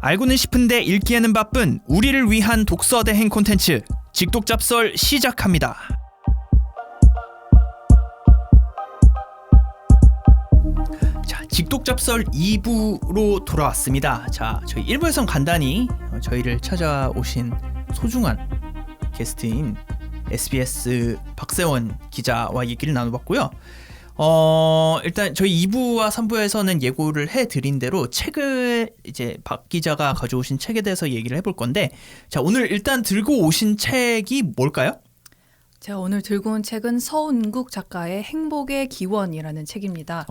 알고는 싶은데 읽기에는 바쁜 우리를 위한 독서 대행 콘텐츠 직독잡설 시작합니다. 자, 직독잡설 2부로 돌아왔습니다. 자, 저희 1부에선 간단히 저희를 찾아오신 소중한 게스트인 SBS 박세원 기자와 얘기를 나눠봤고요. 일단 저희 2부와 3부에서는 예고를 해드린 대로 책을 이제 박 기자가 가져오신 책에 대해서 얘기를 해볼 건데, 자, 오늘 일단 들고 오신 책이 뭘까요? 제가 오늘 들고 온 책은 서운국 작가의 행복의 기원이라는 책입니다.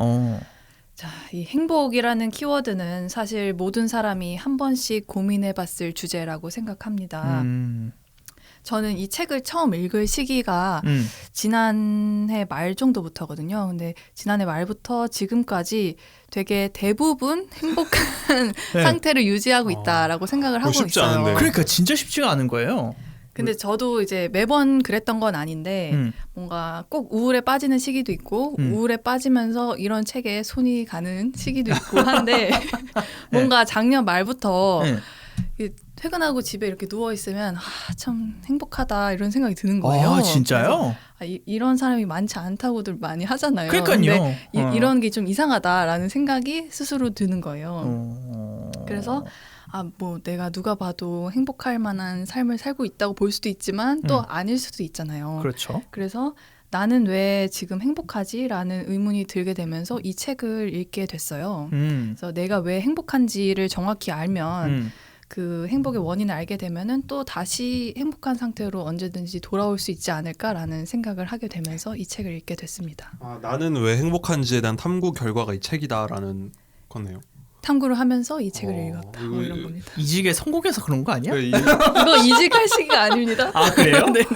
자, 이 행복이라는 키워드는 사실 모든 사람이 한 번씩 고민해봤을 주제라고 생각합니다. 저는 이 책을 처음 읽을 시기가 지난해 말 정도부터거든요. 근데 지난해 말부터 지금까지 되게 대부분 행복한 네. 상태를 유지하고 있다라고 생각을 하고 쉽지 있어요. 않은데. 그러니까 진짜 쉽지가 않은 거예요. 근데 저도 이제 매번 그랬던 건 아닌데 뭔가 꼭 우울에 빠지는 시기도 있고 우울에 빠지면서 이런 책에 손이 가는 시기도 있고 한데 뭔가 작년 말부터 퇴근하고 집에 이렇게 누워 있으면 참 행복하다 이런 생각이 드는 거예요. 아, 진짜요? 이런 사람이 많지 않다고들 많이 하잖아요. 그러니까요. 근데 이런 게 좀 이상하다라는 생각이 스스로 드는 거예요. 그래서 뭐 내가 누가 봐도 행복할 만한 삶을 살고 있다고 볼 수도 있지만 또 아닐 수도 있잖아요. 그렇죠. 그래서 나는 왜 지금 행복하지? 라는 의문이 들게 되면서 이 책을 읽게 됐어요. 그래서 내가 왜 행복한지를 정확히 알면 그 행복의 원인을 알게 되면은 또 다시 행복한 상태로 언제든지 돌아올 수 있지 않을까라는 생각을 하게 되면서 이 책을 읽게 됐습니다. 나는 왜 행복한지에 대한 탐구 결과가 이 책이다라는 거네요. 탐구를 하면서 이 책을 읽었다. 뭐 이런 겁니다. 이직에 성공해서 그런 거 아니야? 이거 이직할 시기가 아닙니다. 아, 그래요? 네네.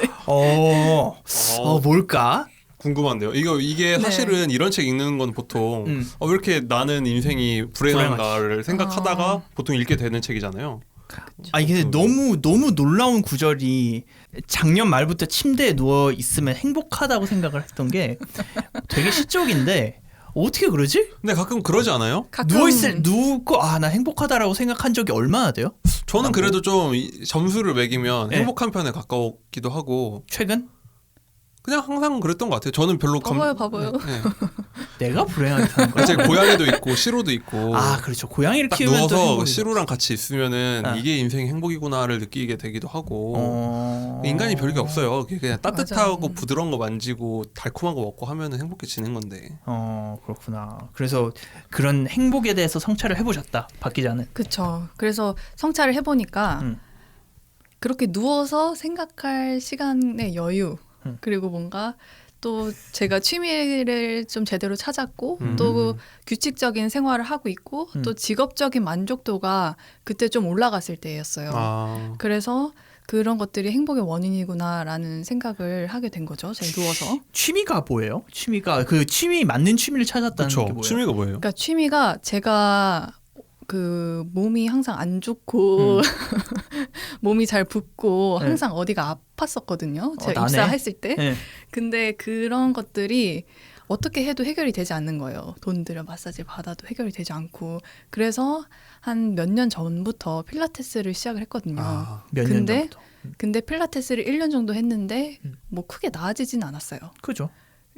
뭘까? 궁금한데요. 이게 사실은 이런 책 읽는 건 보통 왜 이렇게 나는 인생이 불행한가를 생각하다가 보통 읽게 되는 책이잖아요. 이게 너무 놀라운 구절이 작년 말부터 침대에 누워 있으면 행복하다고 생각을 했던 게 되게 시적인데 어떻게 그러지? 근데 가끔 그러지 않아요? 누워 나 행복하다라고 생각한 적이 얼마나 돼요? 저는 그래도 좀 점수를 매기면 네. 행복한 편에 가까웠기도 하고. 최근? 그냥 항상 그랬던 것 같아요. 저는 별로 봐봐요. 네. 내가 불행하게 사는 거야? 제 고양이도 있고 시로도 있고. 그렇죠. 고양이를 딱 키우면 또 누워서 시로랑 같이 있으면은 이게 인생의 행복이구나를 느끼게 되기도 하고. 인간이 별게 없어요. 그냥 따뜻하고 맞아요. 부드러운 거 만지고 달콤한 거 먹고 하면은 행복해지는 건데. 그렇구나. 그래서 그런 행복에 대해서 성찰을 해보셨다, 박 기자는. 그렇죠. 그래서 성찰을 해보니까 그렇게 누워서 생각할 시간의 여유 그리고 뭔가 또 제가 취미를 좀 제대로 찾았고 또 규칙적인 생활을 하고 있고 또 직업적인 만족도가 그때 좀 올라갔을 때였어요. 그래서 그런 것들이 행복의 원인이구나라는 생각을 하게 된 거죠. 제가 누워서. 취미가 뭐예요? 취미가 취미 맞는 취미를 찾았다는 게 뭐예요? 취미가 뭐예요? 그러니까 취미가 제가 그 몸이 항상 안 좋고 몸이 잘 붓고 항상 어디가 아팠었거든요. 제가 나네? 입사했을 때. 네. 근데 그런 것들이 어떻게 해도 해결이 되지 않는 거예요. 돈 들여 마사지 받아도 해결이 되지 않고. 그래서 한 몇 년 전부터 필라테스를 시작을 했거든요. 몇 년 전부터. 근데 필라테스를 1년 정도 했는데 뭐 크게 나아지진 않았어요. 그죠.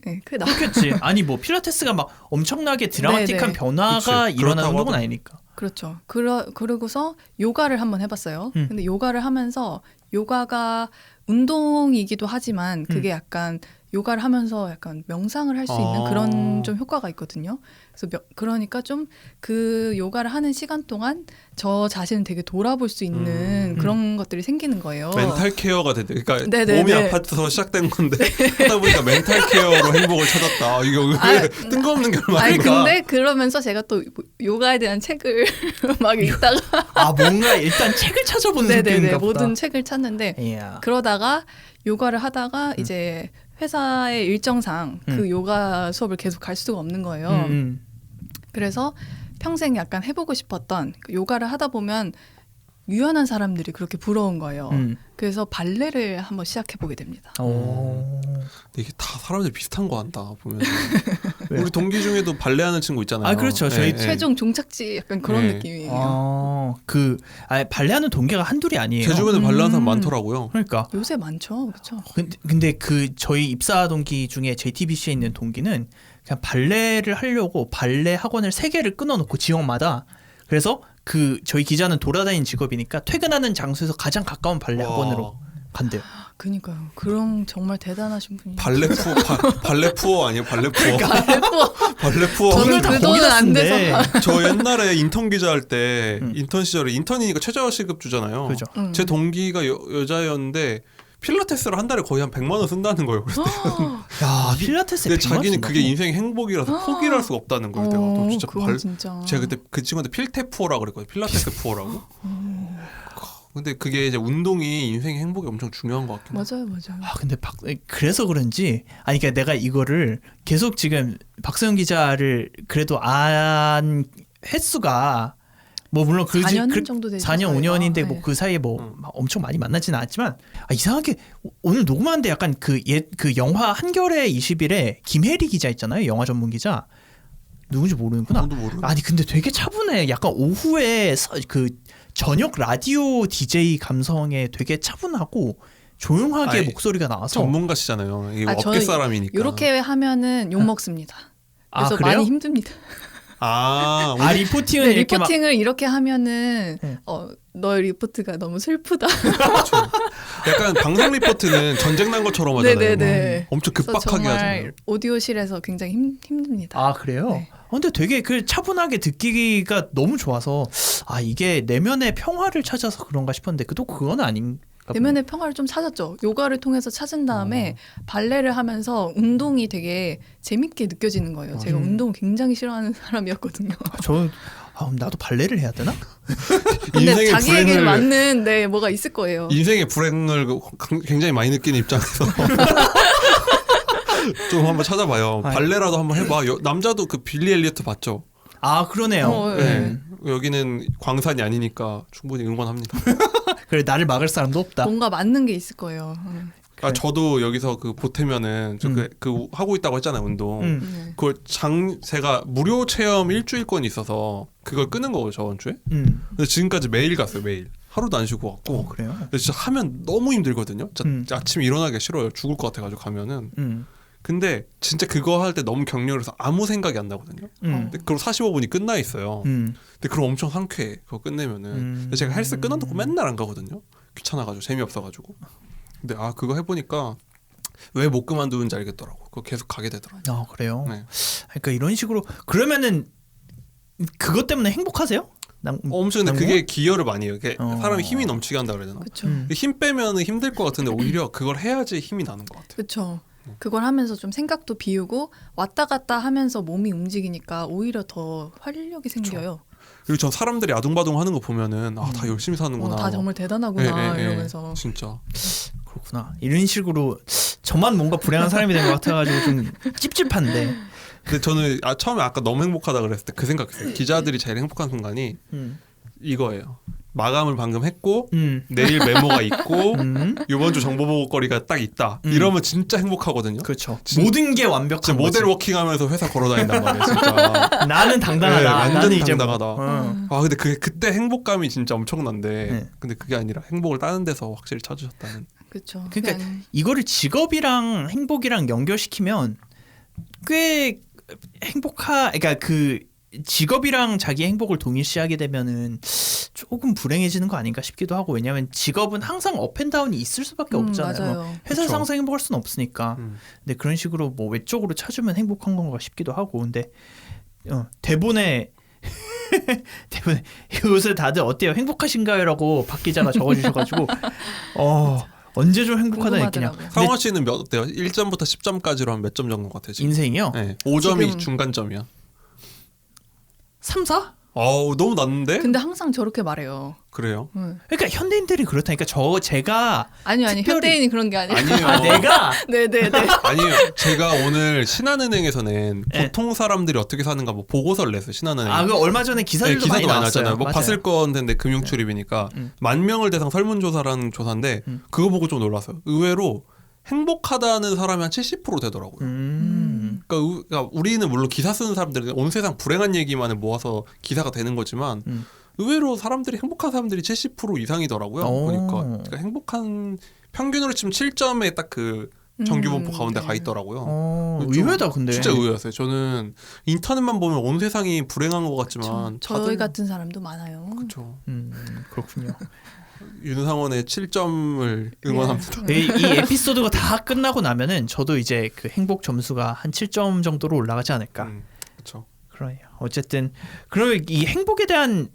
네, 그렇겠지. 아니 뭐 필라테스가 막 엄청나게 드라마틱한 네네. 변화가 그치. 일어나는 그렇다고 운동은 아니니까. 그렇죠. 그러고서 요가를 한번 해봤어요. 근데 요가를 하면서 요가가 운동이기도 하지만 그게 약간 요가를 하면서 약간 명상을 할 수 있는 그런 좀 효과가 있거든요. 그래서 그러니까 좀 그 요가를 하는 시간 동안 저 자신을 되게 돌아볼 수 있는 그런 것들이 생기는 거예요. 멘탈 케어가 되대. 그러니까 네네네. 몸이 아파서 시작된 건데 하다 보니까 멘탈 케어로 행복을 찾았다. 이거 왜 뜬금없는 결말인가? 근데 그러면서 제가 또 요가에 대한 책을 막 읽다가 뭔가 일단 책을 찾아보는 성격인가 보다. 모든 책을 찾는데 이야. 그러다가 요가를 하다가 이제 회사의 일정상 그 요가 수업을 계속 갈 수가 없는 거예요. 그래서 평생 약간 해보고 싶었던 요가를 하다 보면 유연한 사람들이 그렇게 부러운 거예요. 그래서 발레를 한번 시작해보게 됩니다. 이게 다 사람들이 비슷한 거 한다 보면. 우리 동기 중에도 발레하는 친구 있잖아요. 그렇죠. 저희 최종 종착지 약간 그런 느낌이에요. 발레하는 동기가 한둘이 아니에요. 제 주변에 발레하는 사람 많더라고요. 그러니까 요새 많죠, 그렇죠. 근데 그 저희 입사 동기 중에 JTBC에 있는 동기는 그냥 발레를 하려고 발레 학원을 3개를 끊어놓고 지역마다 그래서 그 저희 기자는 돌아다니는 직업이니까 퇴근하는 장소에서 가장 가까운 발레 학원으로 간대요. 그니까요. 그럼 정말 대단하신 분이에요. 발레 푸어 아니에요? 발레 푸어. 발레 푸어. 저는 그 돈은 안 돼서. 저 옛날에 인턴 기자 할 때 인턴 시절에 인턴이니까 최저 시급 주잖아요. 그죠. 제 동기가 여자였는데 필라테스를 한 달에 거의 한 100만 원 쓴다는 거예요. 야, 필라테스. 근데 자기는 그게 인생 행복이라서 포기를 할 수가 없다는 거예요. 내가 또 진짜 제가 그때 그 친구한테 필테 푸어라고 그랬거든요. 필라테스 푸어라고. 근데 그게 이제 운동이 인생의 행복에 엄청 중요한 것 같긴 해요. 맞아요. 근데 그래서 그런지 그러니까 내가 이거를 계속 지금 박서영 기자를 그래도 안 횟수가 뭐 물론 4년 정도 되죠. 4년 5년인데 뭐 그 사이에 뭐 엄청 많이 만나지는 않았지만 이상하게 오늘 녹음하는데 약간 그 영화 한겨레 20일에 김혜리 기자 있잖아요. 영화 전문 기자. 누군지 모르는구나. 아니 근데 되게 차분해. 약간 오후에 그 저녁 라디오 DJ 감성에 되게 차분하고 조용하게 목소리가 나와서 전문가시잖아요. 이게 업계 사람이니까. 이렇게 하면은 욕 먹습니다. 그래서 많이 힘듭니다. 리포팅은 리포팅을 이렇게 하면은 너의 리포트가 너무 슬프다. 그렇죠. 약간 방송 리포트는 전쟁 난 것처럼 하잖아요. 엄청 급박하게 하잖아요. 오디오실에서 굉장히 힘듭니다. 그래요? 네. 근데 되게 그 차분하게 듣기가 너무 좋아서 이게 내면의 평화를 찾아서 그런가 싶었는데 또 그건 아닌가. 내면의 평화를 좀 찾았죠. 요가를 통해서 찾은 다음에 발레를 하면서 운동이 되게 재밌게 느껴지는 거예요. 제가 운동 굉장히 싫어하는 사람이었거든요. 저는 나도 발레를 해야 되나? 근데 자기에게 맞는 뭐가 있을 거예요. 인생의 불행을 굉장히 많이 느끼는 입장에서 좀 한번 찾아봐요. 발레라도 한번 해봐. 남자도 그 빌리 엘리어트 봤죠? 그러네요. 네. 여기는 광산이 아니니까 충분히 응원합니다. 그래 나를 막을 사람도 없다. 뭔가 맞는 게 있을 거예요. 저도 여기서 그 보태면은 그 하고 있다고 했잖아요 운동. 그걸 제가 무료 체험 일주일권이 있어서 그걸 끄는 거고 저번 주에. 근데 지금까지 매일 갔어요. 매일 하루도 안 쉬고 왔고. 그래요? 근데 진짜 하면 너무 힘들거든요. 아침에 일어나기 싫어요. 죽을 것 같아가지고 가면은. 근데 진짜 그거 할 때 너무 격렬해서 아무 생각이 안 나거든요. 근데 그럼 45분이 끝나 있어요. 근데 그럼 엄청 상쾌해. 그거 끝내면은. 근데 제가 헬스 끊어놓고 맨날 안 가거든요. 귀찮아가지고 재미없어가지고. 근데 그거 해보니까 왜 못 그만두는지 알겠더라고. 그거 계속 가게 되더라고요. 그래요? 네. 그러니까 이런 식으로 그러면은 그것 때문에 행복하세요? 엄청 근데 그게 기여를 많이 해요. 사람이 힘이 넘치게 한다 그래야 되나? 힘 빼면은 힘들 것 같은데 오히려 그걸 해야지 힘이 나는 것 같아요. 그렇죠. 그걸 하면서 좀 생각도 비우고 왔다 갔다 하면서 몸이 움직이니까 오히려 더 활력이 생겨요. 그리고 전 사람들이 아둥바둥 하는 거 보면은 다 열심히 사는구나. 다 정말 대단하구나 이러면서. 진짜. 그렇구나. 이런 식으로 저만 뭔가 불행한 사람이 된 것 같아가지고 좀 찝찝한데. 근데 저는 처음에 아까 너무 행복하다 그랬을 때 그 생각했어요. 기자들이 제일 행복한 순간이 이거예요. 마감을 방금 했고 내일 메모가 있고 이번 주 정보 보고거리가 딱 있다. 이러면 진짜 행복하거든요. 그렇죠. 모든 게 완벽한 모델 거지. 워킹하면서 회사 걸어다닌단 말이에요. 진짜. 나는 당당하다. 완전 나는 이제 당당하다. 근데 그때 행복감이 진짜 엄청난데 근데 그게 아니라 행복을 다른 데서 확실히 찾으셨다는. 그렇죠. 그러니까 이거를 직업이랑 행복이랑 연결시키면 꽤 그러니까 그 직업이랑 자기 행복을 동일시하게 되면은 조금 불행해지는 거 아닌가 싶기도 하고 왜냐하면 직업은 항상 업앤다운이 있을 수밖에 없잖아요. 맞아요. 회사에서 항상 행복할 수는 없으니까. 근데 그런 식으로 뭐 외적으로 찾으면 행복한 건가 싶기도 하고 근데 대본에 요새 다들 어때요? 행복하신가요?라고 박 기자가 적어주셔가지고 언제 좀 행복하다 느끼냐. 상원 씨는 몇 어때요? 1점부터 10점까지로 하면 몇 점 정도 같아요? 지금? 인생이요? 네. 5점이 중간점이야. 3, 4? 너무 낮는데? 근데 항상 저렇게 말해요. 그래요? 그러니까 현대인들이 그렇다니까 제가 아니요 특별히... 현대인이 그런 게 아니에요. 아니에요. 내가 네네네. 아니에요. 제가 오늘 신한은행에서 낸 보통 사람들이 어떻게 사는가 뭐 보고서를 냈어요. 신한은행. 그 얼마 전에 기사도 많이 나왔잖아요. 뭐 맞아요. 봤을 건데 금융 출입이니까 10,000명을 대상 설문조사라는 조사인데 그거 보고 좀 놀랐어요. 의외로 행복하다는 사람이 한 70% 되더라고요. 그러니까 우리는 물론 기사 쓰는 사람들은 온 세상 불행한 얘기만을 모아서 기사가 되는 거지만 의외로 사람들이 행복한 사람들이 70% 이상이더라고요. 그러니까 행복한 평균으로 치면 7점에 딱 그 정규분포 가운데 가 있더라고요. 의외다 근데. 진짜 의외였어요. 저는 인터넷만 보면 온 세상이 불행한 것 같지만 저희 같은 사람도 많아요. 그렇죠. 그렇군요. 윤상원의 7점을 응원합니다. 이 에피소드가 다 끝나고 나면은 저도 이제 그 행복 점수가 한 7점 정도로 올라가지 않을까. 그렇죠. 그러네요. 어쨌든 그러면 이 행복에 대한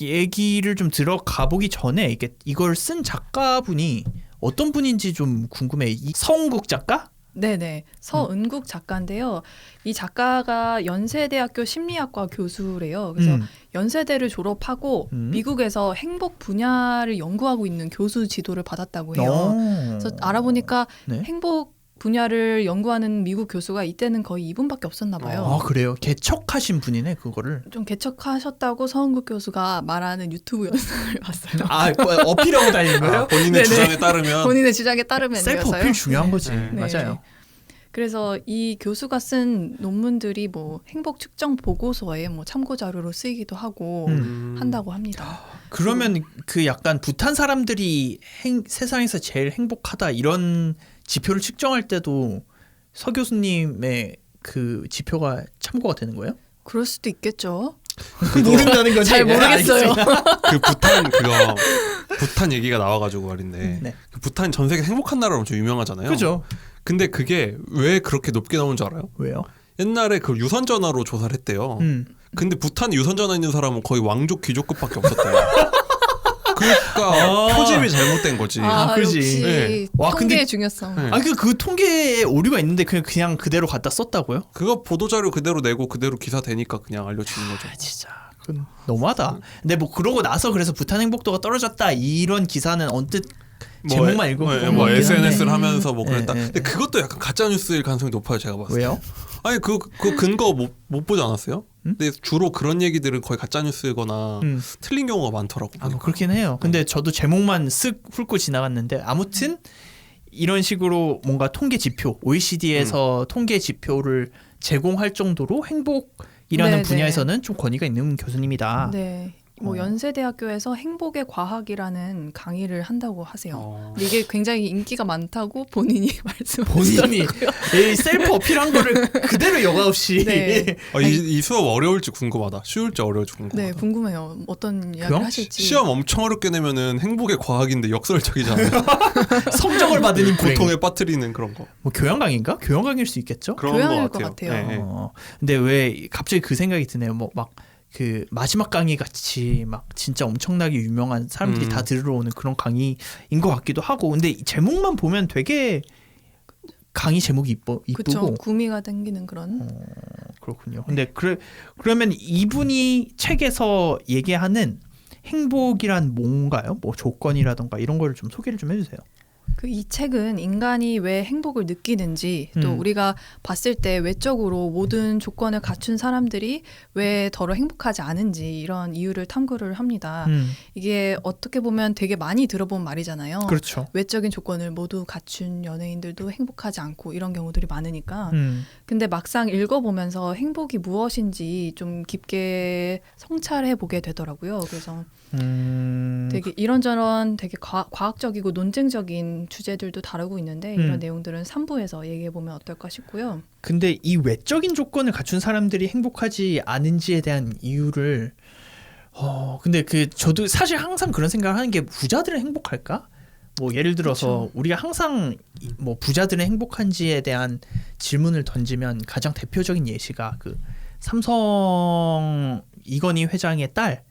얘기를 좀 들어가 보기 전에 이걸 쓴 작가분이 어떤 분인지 좀 궁금해. 이 서은국 작가? 네네. 서은국 작가인데요. 이 작가가 연세대학교 심리학과 교수래요. 그래서 연세대를 졸업하고 미국에서 행복 분야를 연구하고 있는 교수 지도를 받았다고 해요. 그래서 알아보니까 행복 분야를 연구하는 미국 교수가 이때는 거의 이분밖에 없었나 봐요. 아 그래요? 개척하신 분이네 그거를. 좀 개척하셨다고 서은국 교수가 말하는 유튜브 영상을 봤어요. 아 어필하고 다니는 거예요? 본인의 주장에 따르면. 본인의 주장에 따르면 셀프 어필 중요한 거지. 네. 맞아요. 그래서 이 교수가 쓴 논문들이 뭐 행복 측정 보고서에 뭐 참고 자료로 쓰이기도 하고 한다고 합니다. 그러면 그 약간 부탄 사람들이 세상에서 제일 행복하다 이런 지표를 측정할 때도 서 교수님의 그 지표가 참고가 되는 거예요? 그럴 수도 있겠죠. 모른다는 거지. 잘 모르겠어요. 그 부탄 얘기가 나와가지고 말인데 그 부탄 전 세계 행복한 나라로 엄청 유명하잖아요. 그죠. 근데 그게 왜 그렇게 높게 나온 줄 알아요? 왜요? 옛날에 그 유선 전화로 조사를 했대요. 근데 부탄에 유선 전화 있는 사람은 거의 왕족 귀족급밖에 없었대요. 그러니까 표집이 잘못된 거지. 그지. 역시 통계의 중요성. 네. 그 통계에 오류가 있는데 그냥 그대로 갖다 썼다고요? 그거 보도 자료 그대로 내고 그대로 기사 되니까 그냥 알려주는 거죠. 진짜 그건 너무하다. 근데 뭐 그러고 나서 그래서 부탄 행복도가 떨어졌다 이런 기사는 언뜻 제목만 읽어보면 뭐 SNS를 하면서 뭐 그랬다. 근데 그것도 약간 가짜 뉴스일 가능성이 높아요. 제가 봤을 때. 왜요? 아니 그 근거 못 보지 않았어요? 근데 주로 그런 얘기들은 거의 가짜 뉴스거나 틀린 경우가 많더라고요. 뭐 그렇긴 해요. 근데 저도 제목만 쓱 훑고 지나갔는데 아무튼 이런 식으로 뭔가 통계 지표, OECD에서 통계 지표를 제공할 정도로 행복이라는 분야에서는 좀 권위가 있는 교수님이다. 네. 뭐 연세대학교에서 행복의 과학이라는 강의를 한다고 하세요. 근데 이게 굉장히 인기가 많다고 본인이 말씀하시더라고요. 본인이 셀프 어필한 거를 그대로 여과 없이. 네. 이 수업 어려울지 궁금하다. 쉬울지 어려울지 궁금하다. 네, 궁금해요. 어떤 이야기를 하실지. 시험 엄청 어렵게 내면은 행복의 과학인데 역설적이잖아요. 성적을 받으니 고통에 빠뜨리는 그런 거. 뭐 교양 강의인가? 교양 강의일 수 있겠죠? 교양일 것 같아요. 네. 근데 왜 갑자기 그 생각이 드네요. 뭐 막 그 마지막 강의 같이 막 진짜 엄청나게 유명한 사람들이 다 들으러 오는 그런 강의인 것 같기도 하고. 근데 제목만 보면 되게 강의 제목이 이쁘고. 그렇죠. 구미가 당기는 그런. 그렇군요. 근데 그러면 이분이 책에서 얘기하는 행복이란 뭔가요? 뭐 조건이라던가 이런 거를 좀 소개를 좀 해주세요. 이 책은 인간이 왜 행복을 느끼는지 또 우리가 봤을 때 외적으로 모든 조건을 갖춘 사람들이 왜 더러 행복하지 않은지 이런 이유를 탐구를 합니다. 이게 어떻게 보면 되게 많이 들어본 말이잖아요. 그렇죠. 외적인 조건을 모두 갖춘 연예인들도 행복하지 않고 이런 경우들이 많으니까. 근데 막상 읽어보면서 행복이 무엇인지 좀 깊게 성찰해 보게 되더라고요. 그래서 되게 이런저런 되게 과학적이고 논쟁적인 주제들도 다루고 있는데 이런 내용들은 3부에서 얘기해보면 어떨까 싶고요. 근데 이 외적인 조건을 갖춘 사람들이 행복하지 않은지에 대한 이유를 근데 저도 사실 항상 그런 생각을 하는 게 부자들은 행복할까? 뭐 예를 들어서 그렇죠. 우리가 항상 뭐 부자들은 행복한지에 대한 질문을 던지면 가장 대표적인 예시가 그 삼성 이건희 회장의 딸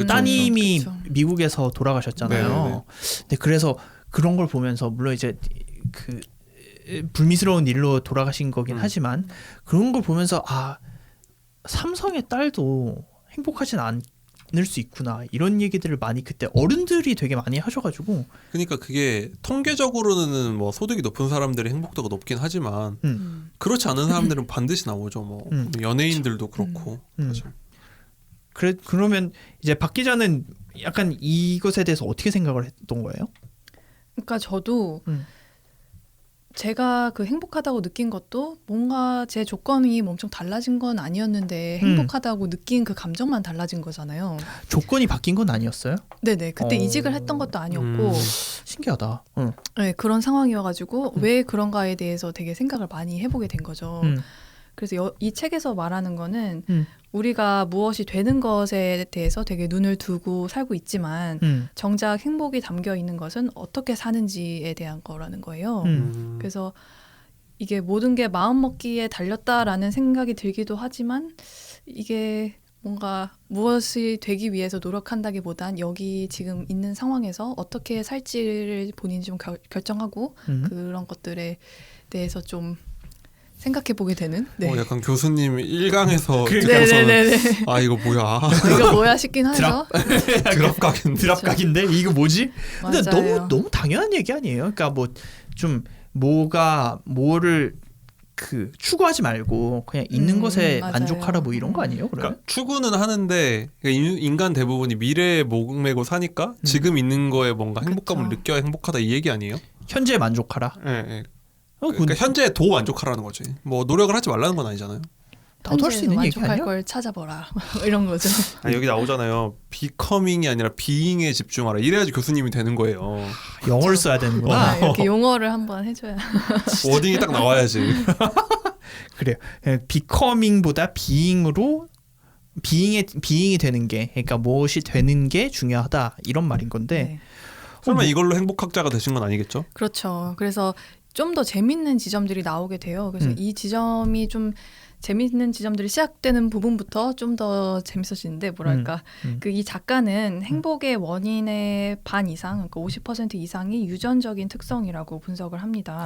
따님이 그쵸. 미국에서 돌아가셨잖아요. 네네. 근데 그래서 그런 걸 보면서 물론 이제 그 불미스러운 일로 돌아가신 거긴 하지만 그런 걸 보면서 삼성의 딸도 행복하진 않을 수 있구나 이런 얘기들을 많이 그때 어른들이 되게 많이 하셔가지고. 그러니까 그게 통계적으로는 뭐 소득이 높은 사람들이 행복도가 높긴 하지만 그렇지 않은 사람들은 반드시 나오죠. 뭐 연예인들도 그렇고 사실. 그러면 이제 박 기자는 약간 이것에 대해서 어떻게 생각을 했던 거예요? 그러니까 저도 제가 그 행복하다고 느낀 것도 뭔가 제 조건이 엄청 달라진 건 아니었는데 행복하다고 느낀 그 감정만 달라진 거잖아요. 조건이 바뀐 건 아니었어요? 네네. 그때 이직을 했던 것도 아니었고 신기하다. 네, 그런 상황이어가지고 왜 그런가에 대해서 되게 생각을 많이 해보게 된 거죠. 그래서 이 책에서 말하는 거는 우리가 무엇이 되는 것에 대해서 되게 눈을 두고 살고 있지만 정작 행복이 담겨 있는 것은 어떻게 사는지에 대한 거라는 거예요. 그래서 이게 모든 게 마음먹기에 달렸다라는 생각이 들기도 하지만 이게 뭔가 무엇이 되기 위해서 노력한다기보단 여기 지금 있는 상황에서 어떻게 살지를 본인이 좀 결정하고 그런 것들에 대해서 좀 생각해보게 되는. 네. 약간 교수님 1강에서 네네네. 아 이거 뭐야? 이거 뭐야 싶긴 하죠. 드랍각인데. 드랍각인데 이거 뭐지? 근데 맞아요. 너무 당연한 얘기 아니에요? 그러니까 뭐 좀 뭐를 그 추구하지 말고 그냥 있는 것에 맞아요. 만족하라 뭐 이런 거 아니에요? 그러면? 그러니까 추구는 하는데 인간 대부분이 미래에 목매고 사니까 지금 있는 거에 뭔가 행복감을 그쵸. 느껴야 행복하다 이 얘기 아니에요? 현재에 만족하라. 네. 그러니까 현재에 도 만족하라는 거지. 뭐 노력을 하지 말라는 건 아니잖아요. 나도 할 수 있는 얘기 만족할 아니야? 걸 찾아보라 이런 거죠. 아니, 여기 나오잖아요. 비커밍이 아니라 비잉에 집중하라. 이래야지 교수님이 되는 거예요. 영어를 써야 되는구나. 이렇게 용어를 한번 해줘야. 워딩이 딱 나와야지. 그래요. 비커밍보다 비잉으로 비잉이 되는 게, 그러니까 무엇이 되는 게 중요하다 이런 말인 건데. 네. 설마 이걸로 행복학자가 되신 건 아니겠죠? 그렇죠. 그래서 좀 더 재밌는 지점들이 나오게 돼요. 그래서 이 지점이 좀 재밌는 지점들이 시작되는 부분부터 좀 더 재밌어지는데 뭐랄까 그 이 작가는 행복의 원인의 반 이상, 그러니까 50% 이상이 유전적인 특성이라고 분석을 합니다.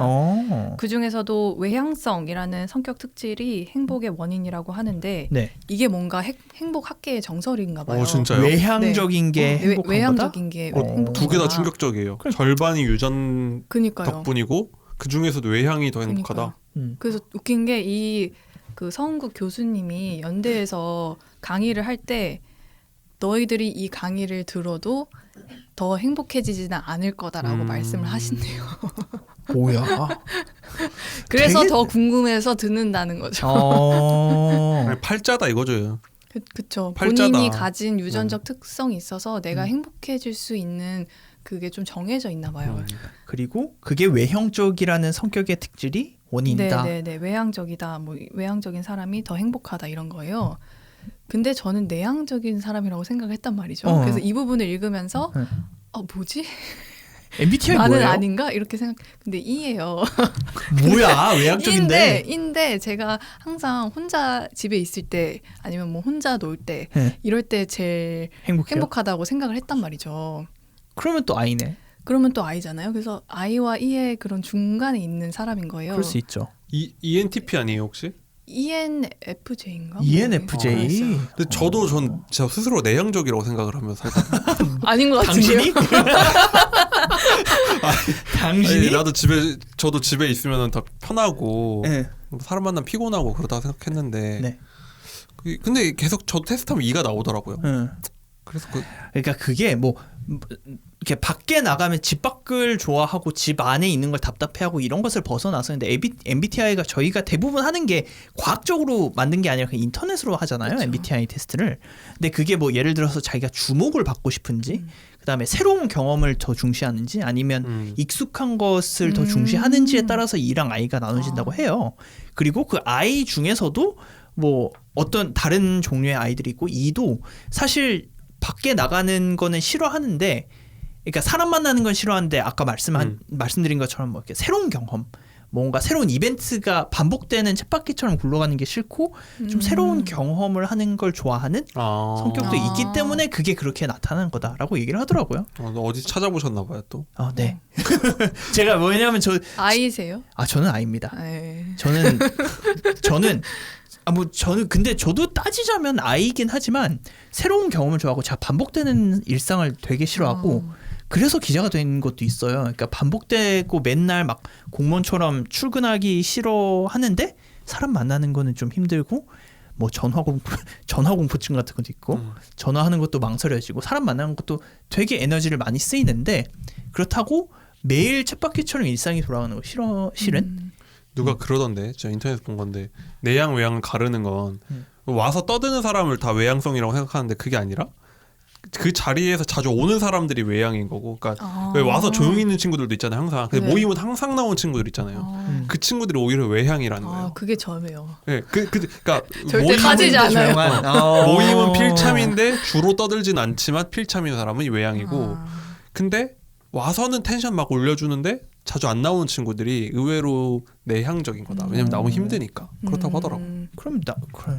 그 중에서도 외향성이라는 성격 특질이 행복의 원인이라고 하는데 네. 이게 뭔가 행복 학계의 정설인가 봐요. 진짜요? 외향적인 게 행복한 외향적인 게 행복한 두 개 다 거다. 충격적이에요. 절반이 유전 그니까요. 덕분이고 그 중에서도 외향이 더 행복하다. 그래서 웃긴 게 이 그 서은국 교수님이 연대에서 강의를 할 때 너희들이 이 강의를 들어도 더 행복해지지는 않을 거다라고 말씀을 하신대요. 뭐야? 그래서 되게... 더 궁금해서 듣는다는 거죠. 아니, 팔자다 이거죠. 그렇죠. 팔자다. 본인이 가진 유전적 특성이 있어서 내가 행복해질 수 있는 그게 좀 정해져 있나 봐요. 그리고 그게 외형적이라는 성격의 특질이 원인이다. 네네네. 외향적이다. 뭐 외향적인 사람이 더 행복하다 이런 거예요. 근데 저는 내향적인 사람이라고 생각했단 말이죠. 그래서 이 부분을 읽으면서 뭐지? MBTI 나는 뭐예요? 아닌가? 이렇게 생각. 근데 E예요. 뭐야? 외향적인데. E인데 제가 항상 혼자 집에 있을 때 아니면 뭐 혼자 놀 때 이럴 때 제일 행복하다고 생각을 했단 말이죠. 그러면 또 I네. 그러면 또 I잖아요. 그래서 I와 E의 그런 중간에 있는 사람인 거예요. 그럴 수 있죠. ENTP 아니에요 혹시? ENFJ인가? ENFJ. 근데 전 진짜 스스로 내향적이라고 생각을 하면서 살거든요. 아닌 것 같은데요? 당신이? 아니, 저도 집에 있으면 더 편하고 사람 만나면 피곤하고 그러다 생각했는데 네. 근데 계속 저 테스트하면 2가 나오더라고요. 그래서 그러니까 그게 뭐 이렇게 밖에 나가면 집 밖을 좋아하고 집 안에 있는 걸 답답해하고 이런 것을 벗어나서 근데 MBTI가 저희가 대부분 하는 게 과학적으로 만든 게 아니라 그냥 인터넷으로 하잖아요. 그렇죠. MBTI 테스트를. 근데 그게 뭐 예를 들어서 자기가 주목을 받고 싶은지 그다음에 새로운 경험을 더 중시하는지 아니면 익숙한 것을 더 중시하는지에 따라서 E랑 I가 나눠진다고 해요. 그리고 그 I 중에서도 뭐 어떤 다른 종류의 아이들이 있고 E도 사실 밖에 나가는 거는 싫어하는데 그러니까 사람 만나는 건 싫어하는데 아까 말씀드린 것처럼 뭐 이렇게 새로운 경험 뭔가 새로운 이벤트가 반복되는 쳇바퀴처럼 굴러가는 게 싫고 좀 새로운 경험을 하는 걸 좋아하는 성격도 있기 때문에 그게 그렇게 나타나는 거다라고 얘기를 하더라고요. 어디 찾아보셨나 봐요 또. 네. 제가 왜냐하면 I세요? 저는 I입니다. 저는 근데 저도 따지자면 I이긴 하지만 새로운 경험을 좋아하고 제가 반복되는 일상을 되게 싫어하고 그래서 기자가 된 것도 있어요. 그러니까 반복되고 맨날 막 공무원처럼 출근하기 싫어하는데 사람 만나는 거는 좀 힘들고 뭐 전화공포증 같은 것도 있고 전화하는 것도 망설여지고 사람 만나는 것도 되게 에너지를 많이 쓰이는데 그렇다고 매일 쳇바퀴처럼 일상이 돌아가는 거 싫어 실은? 누가 그러던데 저 인터넷에서 본 건데 내양 외양을 가르는 건 와서 떠드는 사람을 다 외양성이라고 생각하는데 그게 아니라 그 자리에서 자주 오는 사람들이 외양인 거고, 그러니까 왜 와서 조용히 있는 친구들도 있잖아요 항상. 근데 네. 모임은 항상 나오는 친구들 있잖아요. 그 친구들이 오히려 외향이라는 거예요. 그게 저예요. 네, 그러니까 절대 빠지지 않아요. 모임은 필참인데 주로 떠들진 않지만 필참인 사람은 외향이고, 근데 와서는 텐션 막 올려주는데 자주 안 나오는 친구들이 의외로 내향적인 거다. 왜냐면 나오면 힘드니까. 그렇다고 하더라고. 그럼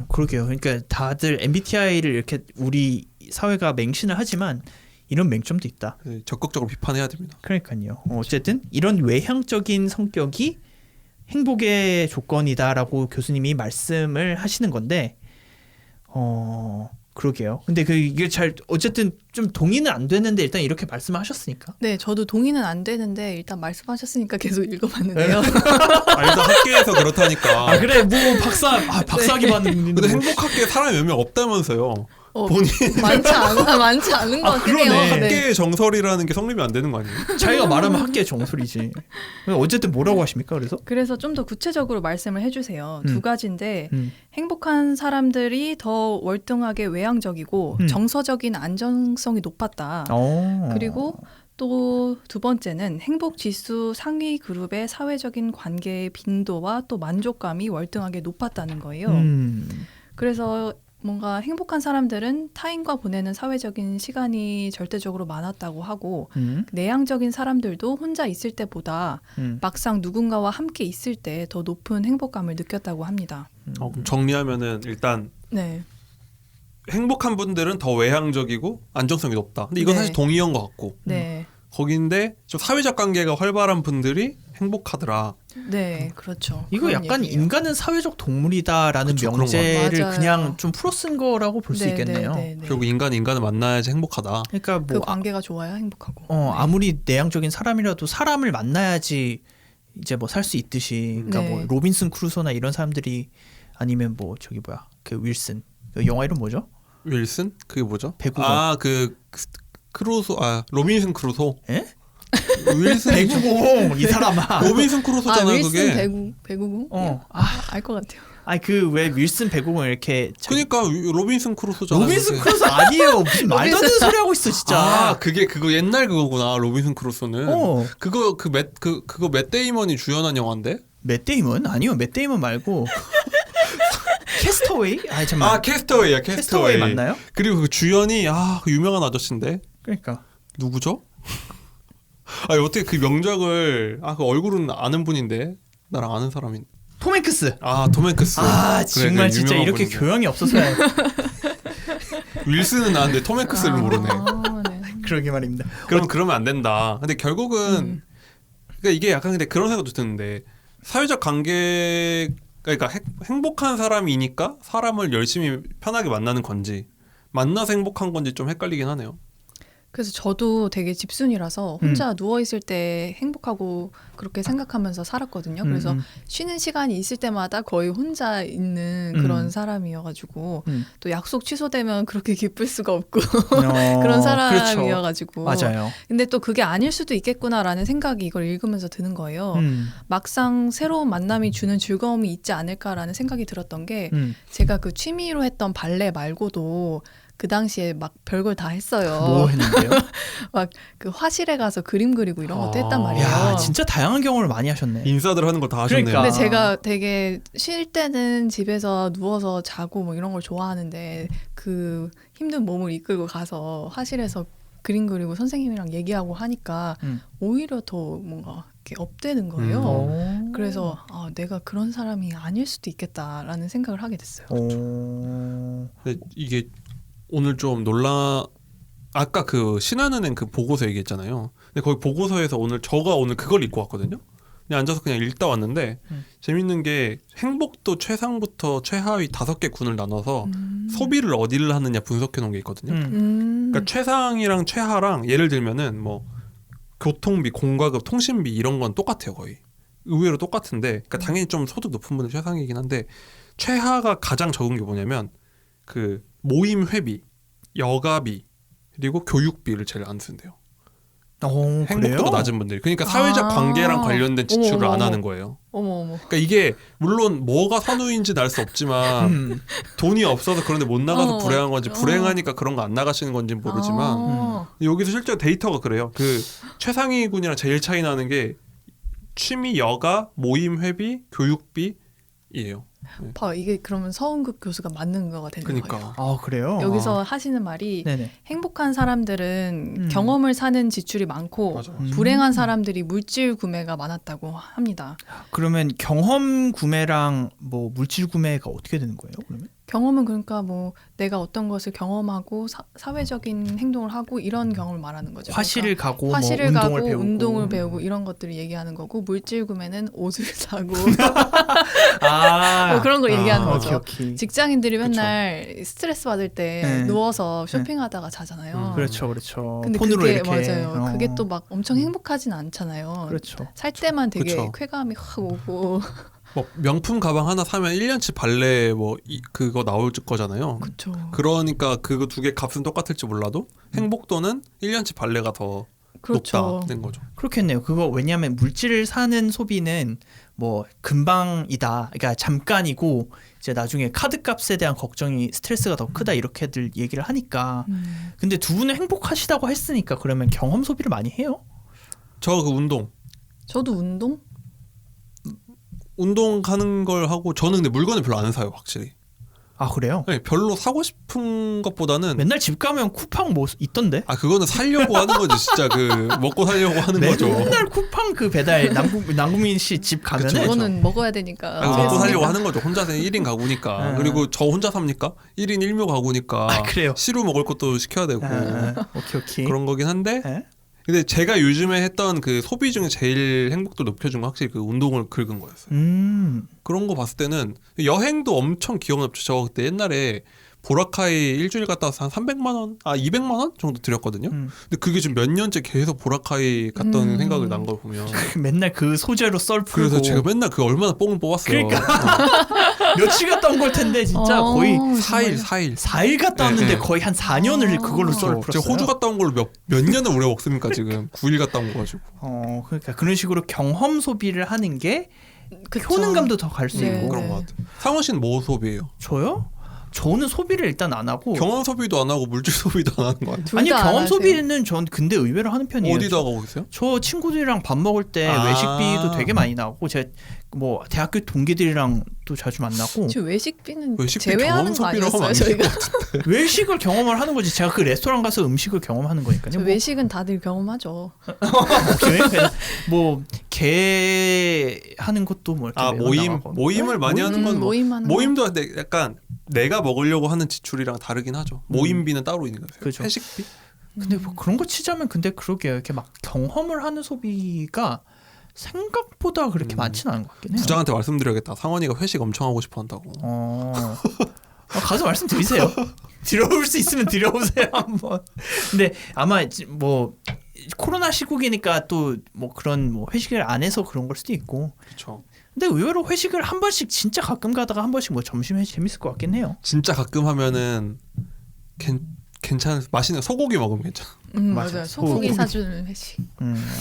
그러게요. 그러니까 다들 MBTI를 이렇게 우리 사회가 맹신을 하지만 이런 맹점도 있다. 네, 적극적으로 비판해야 됩니다. 그러니까요. 어쨌든 이런 외향적인 성격이 행복의 조건이다라고 교수님이 말씀을 하시는 건데, 그러게요. 근데 이게 잘 어쨌든 좀 동의는 안 되는데 일단 이렇게 말씀하셨으니까. 네, 저도 동의는 안 되는데 일단 말씀하셨으니까 계속 읽어봤는데요. 일단 학계에서 그렇다니까. 그래 뭐 박사학위 받는. 근데 행복학계에 사람이 몇 명 없다면서요. 본인 많지 않은 것 같긴 해요. 그러네. 학계의 정설이라는 게 성립이 안 되는 거 아니에요? 자기가 말하면 학계의 정설이지. 어쨌든 뭐라고 하십니까? 그래서 좀 더 구체적으로 말씀을 해주세요. 두 가지인데 음. 행복한 사람들이 더 월등하게 외향적이고 정서적인 안정성이 높았다. 그리고 또 두 번째는 행복 지수 상위 그룹의 사회적인 관계의 빈도와 또 만족감이 월등하게 높았다는 거예요. 그래서 뭔가 행복한 사람들은 타인과 보내는 사회적인 시간이 절대적으로 많았다고 하고, 내향적인 사람들도 혼자 있을 때보다 막상 누군가와 함께 있을 때 더 높은 행복감을 느꼈다고 합니다. 그럼 정리하면은 일단 네. 행복한 분들은 더 외향적이고 안정성이 높다. 근데 이건 네. 사실 동의한 것 같고. 네. 거기인데 좀 사회적 관계가 활발한 분들이 행복하더라. 네, 그렇죠. 이거 약간 얘기예요. 인간은 사회적 동물이다라는 그쵸, 그런 명제를 맞아요. 그냥 좀 풀어 쓴 거라고 볼 수 네, 있겠네요. 네, 네, 네. 결국 인간을 만나야지 행복하다. 그러니까 그 뭐 관계가 좋아야 행복하고. 아무리 내향적인 사람이라도 사람을 만나야지 이제 뭐 살 수 있듯이. 그러니까 네. 뭐 로빈슨 크루소나 이런 사람들이, 아니면 뭐 저기 뭐야 그 윌슨, 그 영화 이름 뭐죠? 윌슨? 그게 뭐죠? 배구공. 크루소, 로빈슨 크루소. 예? 윌슨 배구공 이 사람아. 로빈슨 크루소잖아요, 윌슨 그게. 배구공? 알 것 같아요. 그 왜 윌슨 배구공 이렇게 그러니까 로빈슨 크루소잖아요. 로빈슨 크루소 아니에요. 무슨 말도 안 되는 소리 하고 있어 진짜. 그거 옛날 그거구나. 로빈슨 크루소는. 그거 맷 데이먼이 주연한 영화인데. 맷 데이먼? 아니요, 맷 데이먼 말고 캐스터웨이? 잠깐만. 캐스터웨이야. 캐스터웨이 맞나요? 그리고 그 주연이 그 유명한 아저씨인데. 그러니까 누구죠? 어떻게 그 명작을 그 얼굴은 아는 분인데 나랑 아는 사람인. 톰 행크스. 톰 행크스. 정말 진짜 이렇게 분인데. 교양이 없어서야. 윌슨은 아는데 톰 행크스를 모르네. 네. 그러게 말입니다. 그러면 안 된다. 근데 결국은 그러니까 이게 약간 근데 그런 생각도 드는데, 사회적 관계, 그러니까 행복한 사람이니까 사람을 열심히 편하게 만나는 건지 만나서 행복한 건지 좀 헷갈리긴 하네요. 그래서 저도 되게 집순이라서 혼자 누워있을 때 행복하고 그렇게 생각하면서 살았거든요. 그래서 쉬는 시간이 있을 때마다 거의 혼자 있는 그런 사람이어가지고 또 약속 취소되면 그렇게 기쁠 수가 없고 그런 사람이어가지고. 그렇죠. 맞아요. 근데 또 그게 아닐 수도 있겠구나라는 생각이 이걸 읽으면서 드는 거예요. 막상 새로운 만남이 주는 즐거움이 있지 않을까라는 생각이 들었던 게, 제가 그 취미로 했던 발레 말고도 그 당시에 막 별걸 다 했어요. 뭐 했는데요? 막 그 화실에 가서 그림 그리고 이런 것도 했단 말이에요. 야, 진짜 다양한 경험을 많이 하셨네. 인사들 하는 거 다 하셨네요. 그러니까. 근데 제가 되게 쉴 때는 집에서 누워서 자고 뭐 이런 걸 좋아하는데, 그 힘든 몸을 이끌고 가서 화실에서 그림 그리고 선생님이랑 얘기하고 하니까 오히려 더 뭔가 이렇게 업되는 거예요. 그래서 내가 그런 사람이 아닐 수도 있겠다라는 생각을 하게 됐어요. 근데 이게 오늘 좀 아까 그 신한은행 그 보고서 얘기했잖아요. 근데 거기 보고서에서 저가 오늘 그걸 읽고 왔거든요. 그냥 앉아서 그냥 읽다 왔는데 재밌는 게 행복도 최상부터 최하위 5개 군을 나눠서 소비를 어디를 하느냐 분석해 놓은 게 있거든요. 그러니까 최상이랑 최하랑 예를 들면은 뭐 교통비, 공과급, 통신비 이런 건 똑같아요, 거의. 의외로 똑같은데, 그러니까 당연히 좀 소득 높은 분은 최상이긴 한데, 최하가 가장 적은 게 뭐냐면 그 모임 회비, 여가비, 그리고 교육비를 제일 안 쓴대요. 행복도가 그래요? 낮은 분들이. 그러니까 사회적 관계랑 관련된 지출을 안 하는 거예요. 어머. 그러니까 이게 물론 뭐가 선우인지는 알 수 없지만 돈이 없어서 그런데 못 나가서 불행한 건지 불행하니까 그런 거 안 나가시는 건지는 모르지만 여기서 실제 데이터가 그래요. 그 최상위군이랑 제일 차이 나는 게 취미, 여가, 모임, 회비, 교육비예요. 봐, 이게 그러면 서은국 교수가 맞는 거가 되는 거예요. 그러니까. 아 그래요? 여기서 하시는 말이 네네. 행복한 사람들은 경험을 사는 지출이 많고 맞아. 불행한 사람들이 물질 구매가 많았다고 합니다. 그러면 경험 구매랑 뭐 물질 구매가 어떻게 되는 거예요? 그러면? 경험은 그러니까 뭐 내가 어떤 것을 경험하고 사회적인 행동을 하고 이런 경험을 말하는 거죠. 화실을 가고 화실을 뭐 가고 운동을 배우고 운동을 배우고 이런 것들을 얘기하는 거고 물질 구매는 옷을 사고 뭐 그런 걸 얘기하는 거죠. 오케이. 직장인들이 맨날 스트레스 받을 때 네. 누워서 쇼핑하다가 자잖아요. 그렇죠. 근데 폰으로 그게 이렇게 맞아요. 그게 또 막 엄청 행복하진 않잖아요. 그렇죠. 살 때만 되게 그쵸. 쾌감이 확 오고. 뭐 명품 가방 하나 사면 1년치 발레 그거 나올 거잖아요. 그렇죠. 그러니까 그거 두 개 값은 똑같을지 몰라도 행복도는 1년치 발레가 더 그렇죠. 높다는 거죠. 그렇겠네요. 그거 왜냐하면 물질을 사는 소비는 뭐 금방이다. 그러니까 잠깐이고 이제 나중에 카드값에 대한 걱정이 스트레스가 더 크다 이렇게들 얘기를 하니까. 근데 두 분은 행복하시다고 했으니까 그러면 경험 소비를 많이 해요? 저 그 운동 가는 걸 하고 저는 근데 물건을 별로 안 사요 확실히. 아 그래요? 네, 별로 사고 싶은 것보다는 맨날 집 가면 쿠팡 뭐 있던데? 그거는 살려고 하는 거지 진짜 그 먹고 살려고 하는 거죠. 맨날 쿠팡 그 배달 남국민 씨 집 가면은 그쵸. 그거는 먹어야 되니까. 먹고 살려고 하는 거죠. 혼자서 1인 가구니까. 그리고 저 혼자 삽니까? 1인 1묘 가구니까 그래요? 시루 먹을 것도 시켜야 되고 오케이. 그런 거긴 한데 네? 근데 제가 요즘에 했던 그 소비 중에 제일 행복도 높여준 건 확실히 그 운동을 긁은 거였어요. 그런 거 봤을 때는 여행도 엄청 기억납죠. 저 그때 옛날에 보라카이 일주일 갔다 와서 한 300만 원, 200만 원 정도 들였거든요. 근데 그게 지금 몇 년째 계속 보라카이 갔던 생각을 난 걸 보면 맨날 그 소재로 썰 풀고 그래서 제가 맨날 그 얼마나 뽕을 뽑았어요. 며칠 갔다 온 걸 텐데 진짜 거의 4일 갔다 왔는데 네. 거의 한 4년을 그걸로 썰 풀었어요. 제가 호주 갔다 온 걸로 몇 년을 오래 먹습니까 지금 9일 갔다 온 거 가지고. 그러니까 그런 식으로 경험 소비를 하는 게 그쵸. 효능감도 더 갈 수 네. 있고. 그런 것 같아요. 상원 씨는 뭐 소비예요? 저요? 저는 소비를 일단 안 하고 경험 소비도 안 하고 물질 소비도 안 하는 거 아니에요? 아니 둘다 안 경험 하세요? 소비는 전 근데 의외로 하는 편이에요. 어디다 가고 계세요? 저 친구들이랑 밥 먹을 때 아. 외식비도 되게 많이 나오고 제가 뭐 대학교 동기들이랑 또 자주 만나고 지금 외식비는 외식비 제외하는 거 경험 소비라고 아니었어요 하면 저희가? 외식을 경험을 하는 거지. 제가 그 레스토랑 가서 음식을 경험하는 거니까요. 저 외식은 다들 경험하죠. 뭐 개하는 것도 뭐 이렇게 모임을 많이 하는 건 뭐, 모임하는 모임도 근데 약간 내가 먹으려고 하는 지출이랑 다르긴 하죠. 모임비는 따로 있는 거예요. 그죠. 회식비? 근데 뭐 그런 거 치자면 근데 그러게요. 이렇게 막 경험을 하는 소비가 생각보다 그렇게 많지는 않은 것 같긴 해요. 부장한테 말씀드려야겠다. 상원이가 회식 엄청 하고 싶어 한다고. 가서 말씀드리세요. 들어올 수 있으면 들어오세요 한번. 근데 아마 뭐 코로나 시국이니까 또 뭐 그런 뭐 회식을 안 해서 그런 걸 수도 있고. 그렇죠. 근데 의외로 회식을 한 번씩 진짜 가끔 가다가 한 번씩 뭐 점심 회식 재밌을 것 같긴 해요. 진짜 가끔 하면은 괜찮은 맛있는 소고기 먹으면 괜찮아. 맞아요. 소고기 사주는 회식.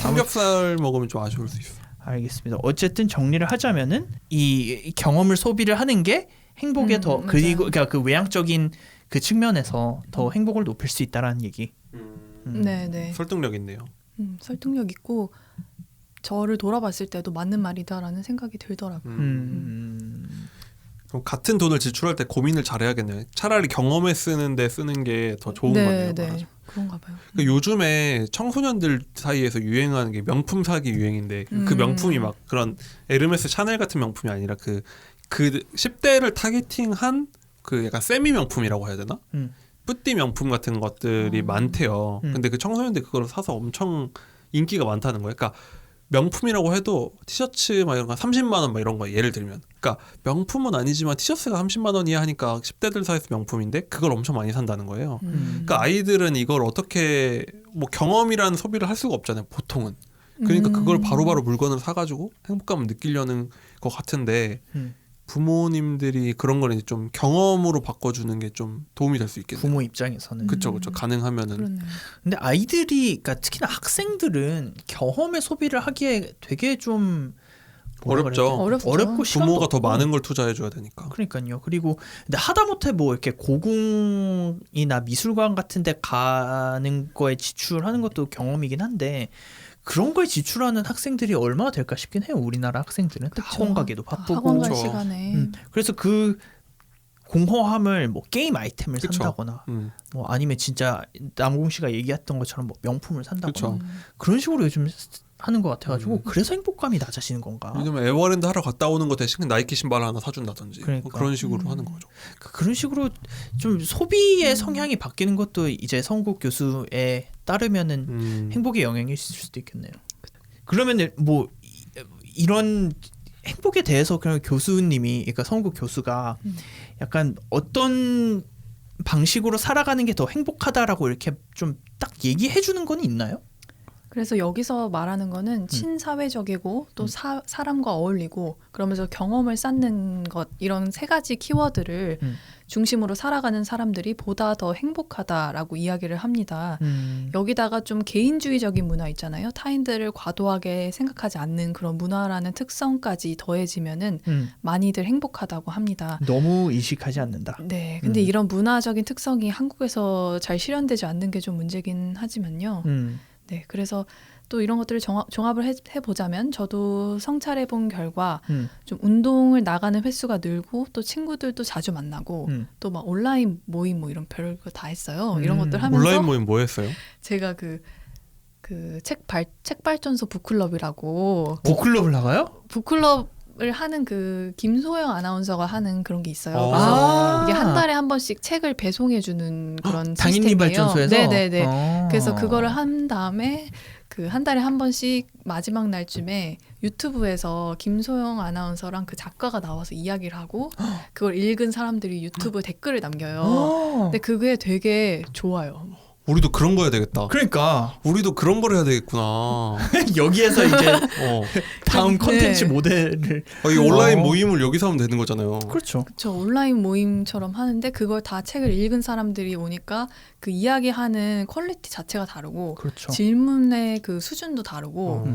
삼겹살 먹으면 좀 아쉬울 수 있어. 알겠습니다. 어쨌든 정리를 하자면은 이 경험을 소비를 하는 게 행복에 더 맞아요. 그리고 그러니까 그 외향적인 그 측면에서 더 행복을 높일 수 있다라는 얘기. 네네. 설득력 있네요. 설득력 있고 저를 돌아봤을 때도 맞는 말이다라는 생각이 들더라고요. 그럼 같은 돈을 지출할 때 고민을 잘해야겠네요. 차라리 경험에 쓰는데 쓰는 게 더 좋은 거네요. 네, 그런가 봐요. 그러니까 요즘에 청소년들 사이에서 유행하는 게 명품 사기 유행인데 그 명품이 막 그런 에르메스 샤넬 같은 명품이 아니라 그 10대를 타겟팅한 그 약간 세미 명품이라고 해야 되나? 뿌띠 명품 같은 것들이 많대요. 근데 그 청소년들 그걸 사서 엄청 인기가 많다는 거예요. 그러니까 명품이라고 해도 티셔츠 막 이런 거 30만 원 막 이런 거 예를 들면 그러니까 명품은 아니지만 티셔츠가 30만 원이야 하니까 10대들 사이에서 명품인데 그걸 엄청 많이 산다는 거예요. 그러니까 아이들은 이걸 어떻게 뭐 경험이라는 소비를 할 수가 없잖아요. 보통은. 그러니까 그걸 바로바로 물건을 사가지고 행복감을 느끼려는 것 같은데 부모님들이 그런 걸 이제 좀 경험으로 바꿔주는 게 좀 도움이 될 수 있겠네요. 부모 입장에서는. 그렇죠. 가능하면은. 그러네요. 근데 아이들이, 그러니까 특히나 학생들은 경험의 소비를 하기에 되게 좀 어렵죠. 어렵고 부모가 더 많은 걸 투자해줘야 되니까. 그러니까요. 그리고 근데 하다못해 뭐 이렇게 고궁이나 미술관 같은데 가는 거에 지출하는 것도 경험이긴 한데 그런 거에 지출하는 학생들이 얼마나 될까 싶긴 해요. 우리나라 학생들은 학원 가기도 바쁘고. 학원 갈 그렇죠. 시간에. 그래서 그 공허함을 뭐 게임 아이템을 그쵸. 산다거나 뭐 아니면 진짜 남궁 씨가 얘기했던 것처럼 뭐 명품을 산다거나 그쵸. 그런 식으로 요즘 하는 것 같아가지고 그래서 행복감이 낮아지는 건가? 왜냐면 에버랜드 하러 갔다 오는 거 대신 나이키 신발 하나 사준다든지 그러니까. 뭐 그런 식으로 하는 거죠. 그런 식으로 좀 소비의 성향이 바뀌는 것도 이제 성국 교수에 따르면은 행복의 영향이 있을 수도 있겠네요. 그러면은 뭐 이런 행복에 대해서 그냥 교수님이, 그러니까 성국 교수가 약간 어떤 방식으로 살아가는 게 더 행복하다라고 이렇게 좀 딱 얘기해 주는 건 있나요? 그래서 여기서 말하는 거는 친사회적이고 또 사람과 어울리고 그러면서 경험을 쌓는 것, 이런 세 가지 키워드를 중심으로 살아가는 사람들이 보다 더 행복하다라고 이야기를 합니다. 여기다가 좀 개인주의적인 문화 있잖아요. 타인들을 과도하게 생각하지 않는 그런 문화라는 특성까지 더해지면은 많이들 행복하다고 합니다. 너무 의식하지 않는다. 네, 근데 이런 문화적인 특성이 한국에서 잘 실현되지 않는 게 좀 문제긴 하지만요. 네, 그래서 또 이런 것들을 종합을 해보자면 저도 성찰해 본 결과 좀 운동을 나가는 횟수가 늘고 또 친구들도 자주 만나고 또 막 온라인 모임 뭐 이런 별거 다 했어요. 이런 것들 하면서 온라인 모임 뭐 했어요? 제가 그 책발전소 북클럽이라고 북클럽을 나가요? 북클럽을 하는 그 김소영 아나운서가 하는 그런 게 있어요. 아. 그래서 이게 한 달에 한 번씩 책을 배송해주는 그런 당인리 시스템이에요. 발전소에서? 네네네. 그래서 그거를 한 다음에 그 한 달에 한 번씩 마지막 날쯤에 유튜브에서 김소영 아나운서랑 그 작가가 나와서 이야기를 하고 그걸 읽은 사람들이 유튜브 댓글을 남겨요. 근데 그게 되게 좋아요. 우리도 그런 거 해야 되겠다. 그러니까 우리도 그런 걸 해야 되겠구나. 여기에서 이제 다음 네. 컨텐츠 모델을 이 온라인 모임을 여기서 하면 되는 거잖아요. 그렇죠. 저 온라인 모임처럼 하는데 그걸 다 책을 읽은 사람들이 오니까 그 이야기하는 퀄리티 자체가 다르고 그렇죠. 질문의 그 수준도 다르고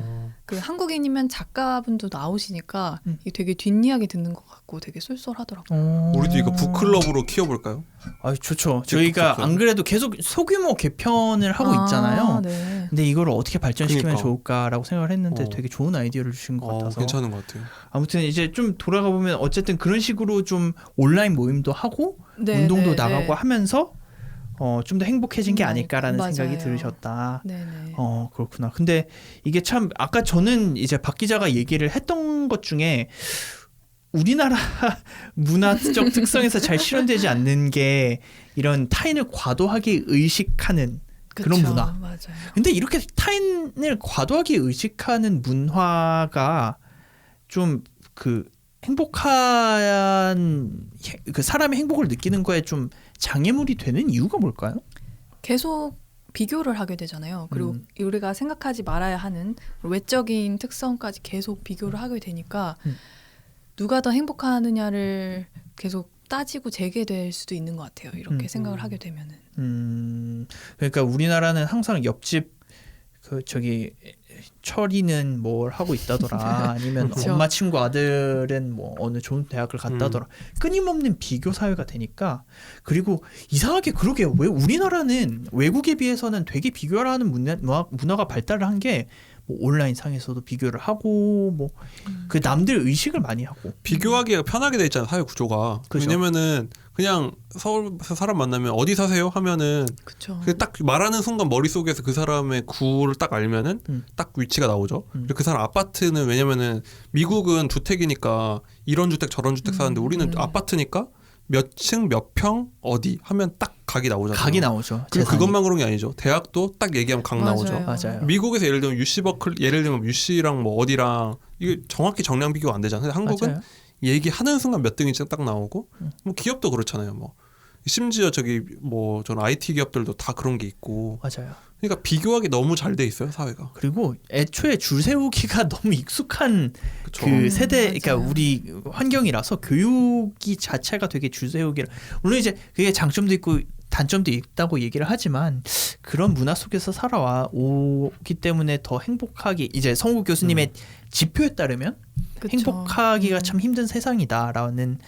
그 한국인이면 작가분도 나오시니까 이게 되게 뒷이야기 듣는 것 같고 되게 쏠쏠하더라고요. 우리도 이거 북클럽으로 키워볼까요? 아, 좋죠. 저희가 안 그래도 계속 소규모 개편을 하고 있잖아요. 네. 근데 이거를 어떻게 발전시키면 그러니까. 좋을까라고 생각을 했는데 되게 좋은 아이디어를 주신 것 같아서 괜찮은 것 같아요. 아무튼 이제 좀 돌아가 보면 어쨌든 그런 식으로 좀 온라인 모임도 하고 네, 운동도 네, 나가고 네. 하면서 좀 더 행복해진 게 아닐까라는 맞아요. 생각이 들으셨다. 네네. 그렇구나. 근데 이게 참 아까 저는 이제 박 기자가 얘기를 했던 것 중에 우리나라 문화적 특성에서 잘 실현되지 않는 게 이런 타인을 과도하게 의식하는 그런 그쵸, 문화. 맞아요. 근데 이렇게 타인을 과도하게 의식하는 문화가 좀 그 행복한 그 사람의 행복을 느끼는 거에 좀 장애물이 되는 이유가 뭘까요? 계속 비교를 하게 되잖아요. 그리고 우리가 생각하지 말아야 하는 외적인 특성까지 계속 비교를 하게 되니까 누가 더 행복하느냐를 계속 따지고 재게될 수도 있는 것 같아요. 이렇게 생각을 하게 되면은. 그러니까 우리나라는 항상 옆집 그 저기 철이는 뭘 하고 있다더라 아니면 그렇죠. 엄마 친구 아들은 뭐 어느 좋은 대학을 갔다더라 끊임없는 비교 사회가 되니까 그리고 이상하게 그러게요. 왜 우리나라는 외국에 비해서는 되게 비교를 하는 문화가 발달을 한 게 뭐 온라인 상에서도 비교를 하고 뭐 그 남들 의식을 많이 하고 비교하기가 편하게 돼 있잖아요. 사회 구조가. 그죠. 왜냐면은 그냥 서울에서 사람 만나면 어디 사세요? 하면은 그렇죠. 딱 말하는 순간 머릿속에서 그 사람의 구를 딱 알면은 딱 위치가 나오죠. 그리고 그 사람 아파트는 왜냐면은 미국은 주택이니까 이런 주택 저런 주택 사는데 우리는 아파트니까 몇 층 몇 평 어디 하면 딱 각이 나오잖아요. 각이 나오죠. 그리고 재산이. 그것만 그런 게 아니죠. 대학도 딱 얘기하면 각 나오죠. 맞아요. 미국에서 예를 들면 UC 버클 예를 들면 UC랑 뭐 어디랑 이게 정확히 정량 비교가 안 되잖아요. 근데 한국은 맞아요. 얘기하는 순간 몇 등인지 딱 나오고 뭐 기업도 그렇잖아요. 뭐 심지어 저기 뭐 저는 IT 기업들도 다 그런 게 있고. 맞아요. 그러니까 비교하기 너무 잘 돼 있어요 사회가. 그리고 애초에 줄 세우기가 너무 익숙한 그쵸. 그 세대, 그러니까 맞아요. 우리 환경이라서 교육이 자체가 되게 줄 세우기라. 물론 이제 그게 장점도 있고 단점도 있다고 얘기를 하지만 그런 문화 속에서 살아와 오기 때문에 더 행복하게, 이제 성우 교수님의 지표에 따르면 그쵸. 행복하기가 참 힘든 세상이다라는.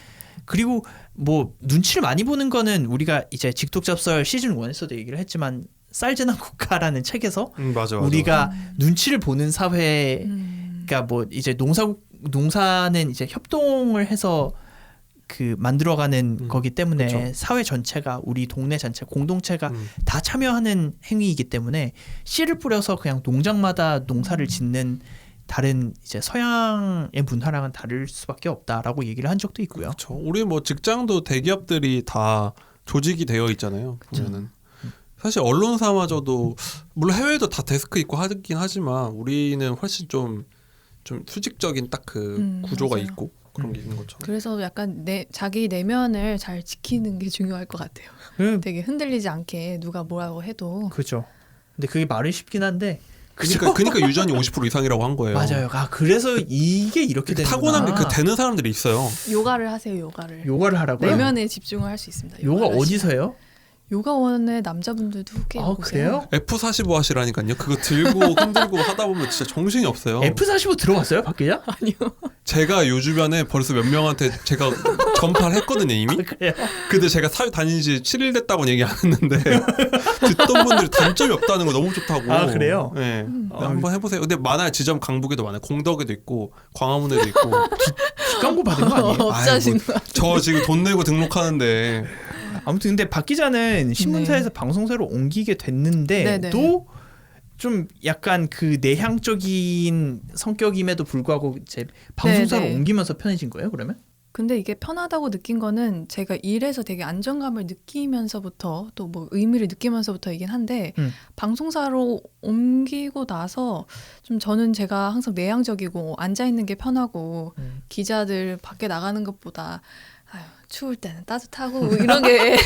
그리고 뭐 눈치를 많이 보는 거는 우리가 이제 직독잡설 시즌 1에서도 얘기를 했지만 쌀지난 국가라는 책에서 맞아. 우리가 눈치를 보는 사회가 뭐 이제 농사는 이제 협동을 해서 그 만들어가는 거기 때문에 그쵸. 사회 전체가, 우리 동네 전체 공동체가 다 참여하는 행위이기 때문에 씨를 뿌려서 그냥 농장마다 농사를 짓는 다른 이제 서양의 문화랑은 다를 수밖에 없다라고 얘기를 한 적도 있고요. 그렇죠. 우리 뭐 직장도 대기업들이 다 조직이 되어 있잖아요. 보면은 사실 언론사마저도 물론 해외도 다 데스크 있고 하긴 하지만 우리는 훨씬 좀 수직적인 딱 그 구조가 맞아요. 있고 그런 게 있는 것처럼. 그래서 약간 자기 내면을 잘 지키는 게 중요할 것 같아요. 되게 흔들리지 않게 누가 뭐라고 해도. 그렇죠. 근데 그게 말이 쉽긴 한데. 그러니까 유전이 50% 이상이라고 한 거예요. 맞아요. 아, 그래서 이게 이렇게 되는 타고난 게 그 되는 사람들이 있어요. 요가를 하세요. 요가를. 요가를 하라고요? 내면에 집중을 할 수 있습니다. 요가 요가를 어디서 하시면. 해요? 요가원의 남자분들도 꽤 아, 오세요. 그래요? F45 하시라니까요. 그거 들고 흔들고 하다 보면 진짜 정신이 없어요. F45 들어봤어요, 박 기자? 아니요. 제가 요 주변에 벌써 몇 명한테 제가 전파를 했거든요 이미. 그래요? 근데 제가 사회 다닌 지 7일 됐다고는 얘기 안 했는데 듣던 분들이 단점이 없다는 거 너무 좋다고. 아, 그래요? 네. 한번 해보세요. 근데 많아요. 지점 강북에도 많아요. 공덕에도 있고 광화문에도 있고. 광고 받은 거 아니에요? 업자신 아이고, 저 지금 돈 내고 등록하는데. 아무튼 근데 박 기자는 신문사에서 방송사로 옮기게 됐는데 네네. 또 좀 약간 그 내향적인 성격임에도 불구하고 이제 방송사로 네네. 옮기면서 편해진 거예요, 그러면? 근데 이게 편하다고 느낀 거는 제가 일에서 되게 안정감을 느끼면서부터 또 뭐 의미를 느끼면서부터이긴 한데 방송사로 옮기고 나서 좀 저는 제가 항상 내향적이고 앉아 있는 게 편하고 기자들 밖에 나가는 것보다 아유, 추울 때는 따뜻하고 이런 게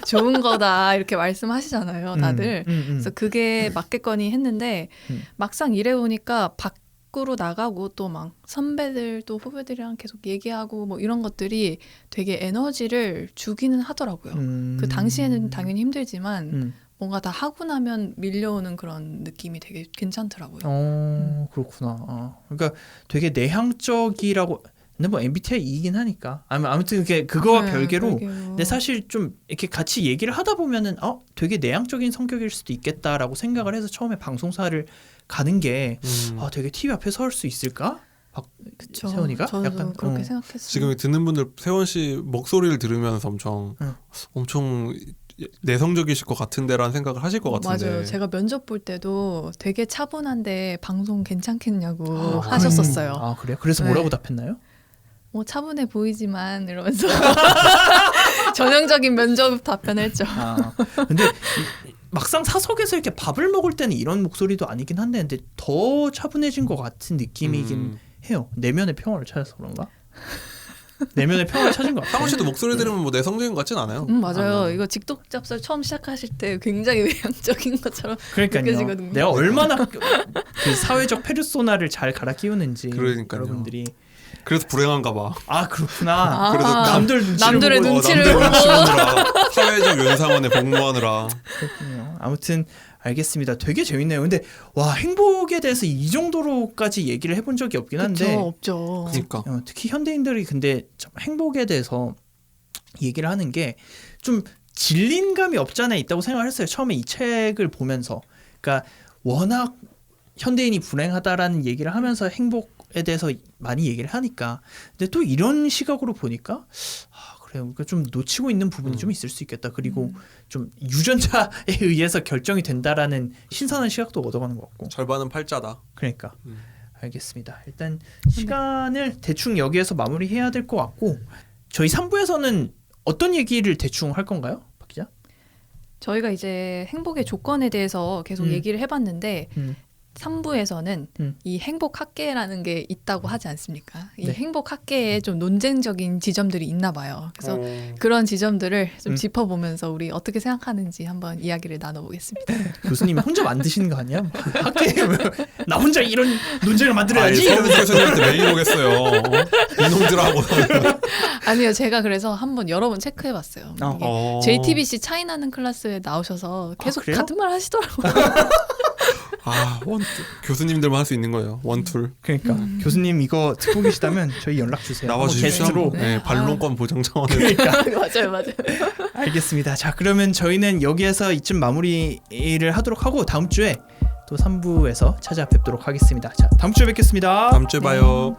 좋은 거다 이렇게 말씀하시잖아요, 다들. 그래서 그게 맞겠거니 했는데 막상 일해보니까 밖으로 나가고 또 막 선배들 또 후배들이랑 계속 얘기하고 뭐 이런 것들이 되게 에너지를 주기는 하더라고요. 그 당시에는 당연히 힘들지만 뭔가 다 하고 나면 밀려오는 그런 느낌이 되게 괜찮더라고요. 그렇구나. 그러니까 되게 내향적이라고. 근데 뭐 MBTI이긴 하니까. 아무튼 그거와 네, 별개로. 별개로. 근데 사실 좀 이렇게 같이 얘기를 하다 보면은 되게 내향적인 성격일 수도 있겠다라고 생각을 해서 처음에 방송사를 가는 게 되게 TV 앞에 설 수 있을까? 그쵸. 세원이가 저도 약간 그렇게 생각했어요. 지금 듣는 분들 세원 씨 목소리를 들으면서 엄청 내성적이실 것 같은데라는 생각을 하실 것 같은데. 맞아요. 제가 면접 볼 때도 되게 차분한데 방송 괜찮겠냐고 하셨었어요. 그래요? 그래서 뭐라고 답했나요? 뭐 차분해 보이지만 이러면서 전형적인 면접 답변을 했죠. 근데 막상 사석에서 이렇게 밥을 먹을 때는 이런 목소리도 아니긴 한데 근데 더 차분해진 것 같은 느낌이긴 해요. 내면의 평화를 찾아서 그런가? 내면의 평화를 찾은 것 같아요. 상훈 씨도 목소리 들으면 뭐 내성적인 것 같진 않아요. 맞아요. 이거 직독잡설 처음 시작하실 때 굉장히 외향적인 것처럼 그러니까요. 느껴지거든요. 내가 얼마나 그 사회적 페르소나를 잘 갈아 끼우는지 그러니까요. 여러분들이. 그래서 불행한가 봐. 그렇구나. 그래서 남들의 눈치를 보고 보느라 사회적 연상원에 복무하느라. 그렇군요. 아무튼 알겠습니다. 되게 재밌네요. 근데 와, 행복에 대해서 이 정도로까지 얘기를 해본 적이 없긴 한데. 그쵸, 없죠. 그러니까. 특히 현대인들이 근데 참 행복에 대해서 얘기를 하는 게 좀 질린 감이 없지 않아 있다고 생각을 했어요. 처음에 이 책을 보면서. 그러니까 워낙 현대인이 불행하다라는 얘기를 하면서 행복에 대해서 많이 얘기를 하니까. 근데 또 이런 시각으로 보니까 그래요. 그러니까 좀 놓치고 있는 부분이 좀 있을 수 있겠다. 그리고 좀 유전자에 의해서 결정이 된다라는 신선한 시각도 얻어가는 것 같고. 절반은 팔자다. 그러니까. 알겠습니다. 일단 시간을 대충 여기에서 마무리해야 될 것 같고 저희 3부에서는 어떤 얘기를 대충 할 건가요? 박 기자? 저희가 이제 행복의 조건에 대해서 계속 얘기를 해봤는데 3부에서는 이 행복 학계라는 게 있다고 하지 않습니까? 이 네. 행복 학계에 좀 논쟁적인 지점들이 있나 봐요. 그래서 그런 지점들을 좀 짚어보면서 우리 어떻게 생각하는지 한번 이야기를 나눠보겠습니다. 교수님이 혼자 만드시는 거 아니야? 학교에 나 혼자 이런 논쟁을 만들어야지. 서훈 교수님한테 메일 오겠어요. 이놈들하고. 아니요, 제가 그래서 한번 여러 번 체크해봤어요. 이게 JTBC 차이나는 클래스에 나오셔서 계속 그래요? 같은 말 하시더라고요. 교수님들만 할 수 있는 거예요. 원툴. 그러니까 교수님 이거 듣고 계시다면 저희 연락 주세요. 나와 주십시오. 게스트로. 네, 반론권 보장 차원에서. 맞아요, 맞아요. 알겠습니다. 자, 그러면 저희는 여기에서 이쯤 마무리를 하도록 하고 다음 주에 또 3부에서 찾아뵙도록 하겠습니다. 자, 다음 주에 뵙겠습니다. 다음 주에 봐요.